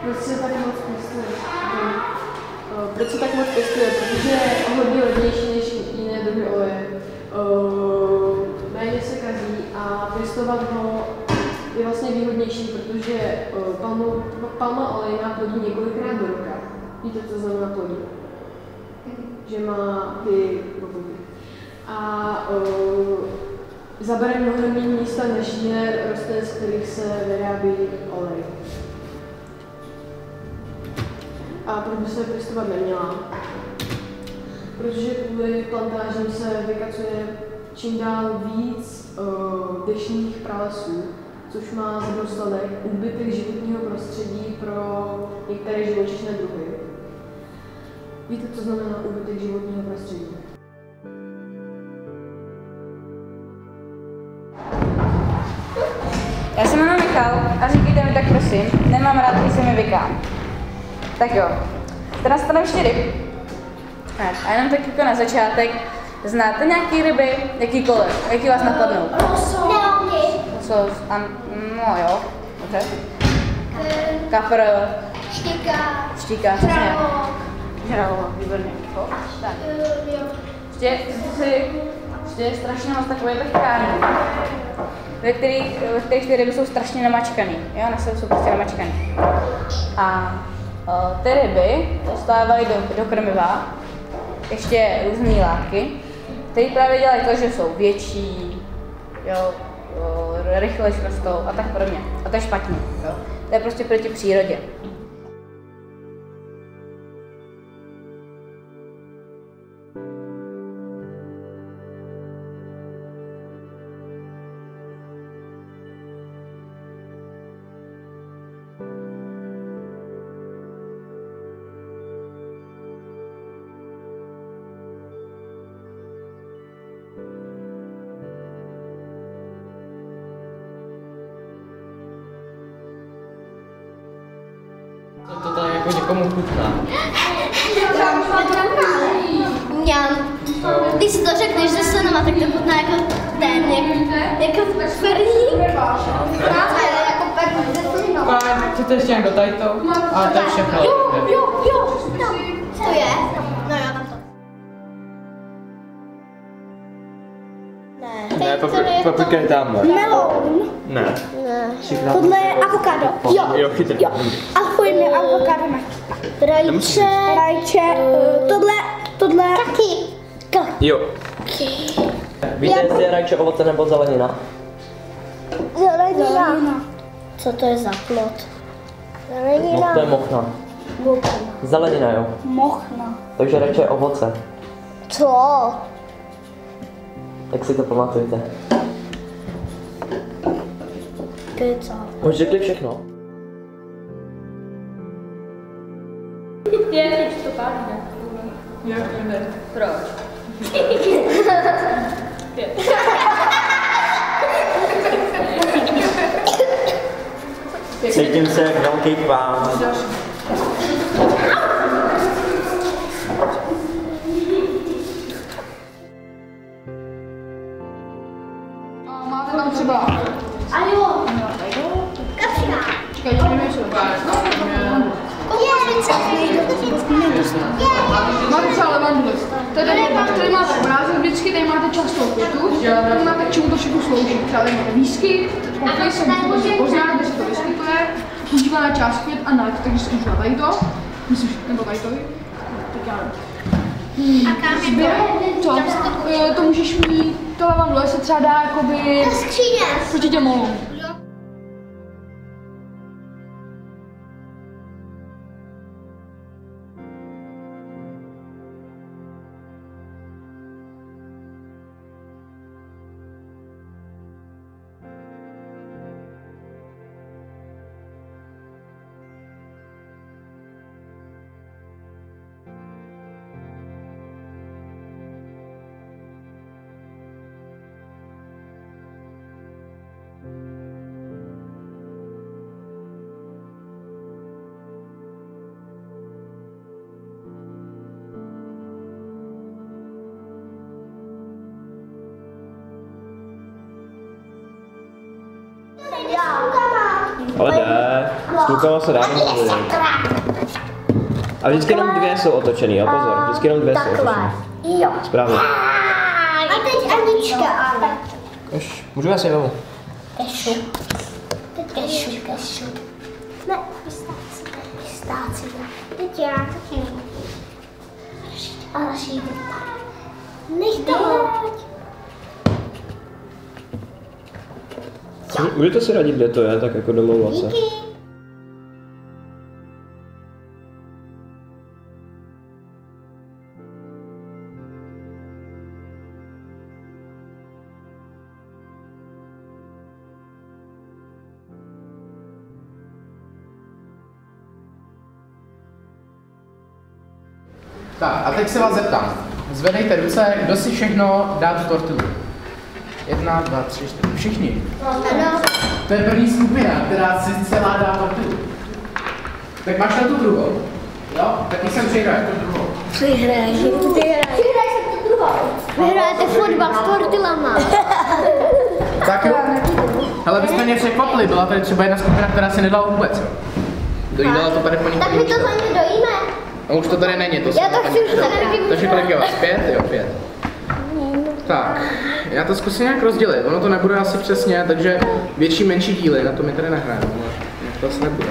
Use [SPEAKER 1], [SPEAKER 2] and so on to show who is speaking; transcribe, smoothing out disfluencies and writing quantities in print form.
[SPEAKER 1] Proč se tak moc pěstuje? Proč se tak moc pěstuje? Protože je hodně levnější než jiné druhy oleje. Méně se kazí a pěstovat ho je vlastně výhodnější, protože palma olejná plodí několikrát do roka. Víte, co znamená plodí? Že má ty plody. A zabere mnohem méně místa než jiné rostliny, z kterých se vyrábí olej. A proč by se pěstovat neměla? Protože kvůli plantážím se vykacuje čím dál víc deštných pralesů, což má za důsledek úbytek životního prostředí pro některé živočišné druhy. Víte, co znamená úbytek životního prostředí?
[SPEAKER 2] Já se jmenuji Michal a říkejte mi tak prosím, nemám rád, když se mi vyká. Tak jo, teda stanou 4. A jenom tak jako na začátek, znáte nějaký ryby, jakýkoliv, jaký vás napadnou? Co? No jo, dobře. Kapr. Štíka, přesně. Žralok, výborně. Tak. Ještě je strašně moc takových kární, ve kterých ty ryby jsou strašně namačkaný. Jo, na sebe jsou prostě namačkaný. A ty ryby dostávají do krmiva ještě různé látky, které právě dělají to, že jsou větší, jo, rychlejší rostou a tak podobně. A to je špatně. Jo. To je prostě proti přírodě.
[SPEAKER 3] To tady jako někomu chutná.
[SPEAKER 4] Mňam. Když si to řekneš se slinama, tak to chutná jako ten, jako první. Právě, jako první se slinou.
[SPEAKER 3] Fajn, chcete ještě někdo tady to? A to je všechno.
[SPEAKER 4] Jo, tam. To je? No jo, tam to.
[SPEAKER 5] Ne, paprika je tamhle.
[SPEAKER 4] Meloun.
[SPEAKER 5] Ne.
[SPEAKER 4] Tohle je avokádo.
[SPEAKER 5] Jo, chytrý.
[SPEAKER 4] Jo. Ahoj, mi avokádo na rajče. Tohle. Taky.
[SPEAKER 5] Jo. Víte, jestli je rajče ovoce nebo zelenina?
[SPEAKER 4] Zelenina. Co to je za plod?
[SPEAKER 5] To je mochna. Zelenina, jo.
[SPEAKER 4] Mochna.
[SPEAKER 5] Takže rajče je ovoce.
[SPEAKER 4] Co?
[SPEAKER 5] Jak si to pamatujete?
[SPEAKER 4] Pizza.
[SPEAKER 5] Už řekli všechno?
[SPEAKER 2] Je, už to pádne.
[SPEAKER 1] Jo, jdeme.
[SPEAKER 2] Proč?
[SPEAKER 5] Cítím se jak velký pán.
[SPEAKER 1] A máte tam třeba...
[SPEAKER 4] A jo. Kapřina.
[SPEAKER 1] Čekaj, děláme něco.
[SPEAKER 4] Je,
[SPEAKER 1] Máte třeba levandulist. Tady máte obrázek, vždycky tady máte častou květu, tady máte k čemu to všechno slouží. Třeba tady máte výskyt, pokoj se pozná, kde se to vyskytuje, používaná část květ a nad, takže se užívá tady to, myslím, nebo tady to. Tak já nevím.
[SPEAKER 4] A kam je to?
[SPEAKER 1] To můžeš mít, to levandule se třeba dá jakoby
[SPEAKER 4] Skříně.
[SPEAKER 1] proti těm molům.
[SPEAKER 5] Rukama se dá rozdělit. A vždycky jenom 2 jsou otočený, jo, pozor. Vždycky jenom 2 jsou otočený.
[SPEAKER 4] Jo.
[SPEAKER 5] Správně.
[SPEAKER 4] A teď Anička, ale.
[SPEAKER 5] Můžu asi vemu.
[SPEAKER 4] Kešu. Kešu. Ne, pistáci. Teď já taky. A Rašíd. Nech to hoď.
[SPEAKER 5] Můžete si radit, kde to je, tak jako domlouvat se.
[SPEAKER 4] Díky.
[SPEAKER 6] Tak a teď se vás zeptám. Zvedejte ruce, kdo si všechno dá tu tortilu. 1, 2, 3, 4, všichni.
[SPEAKER 4] Ano.
[SPEAKER 6] To je první skupina, která si celá dá tortilu. Tak máš na tu druhou. Jo? Tak jsem přihraje tu druhou.
[SPEAKER 4] Přihraj se tu druhou. Vyhrajete fotbal s tortilama.
[SPEAKER 6] Tak jo. Hele, vy jste mě překvapili, byla tady třeba jedna skupina, která si nedala vůbec. Dojídala to tady paní.
[SPEAKER 4] Tak my to za ně dojíme.
[SPEAKER 6] A už to tady není, to
[SPEAKER 4] Já to chci už tady.
[SPEAKER 6] Takže kolik je vás? 5? Jo, 5. Tak, já to zkusím nějak rozdělit, ono to nebude asi přesně, takže větší, menší díly, na to mi tady nehrajeme, to asi nebude.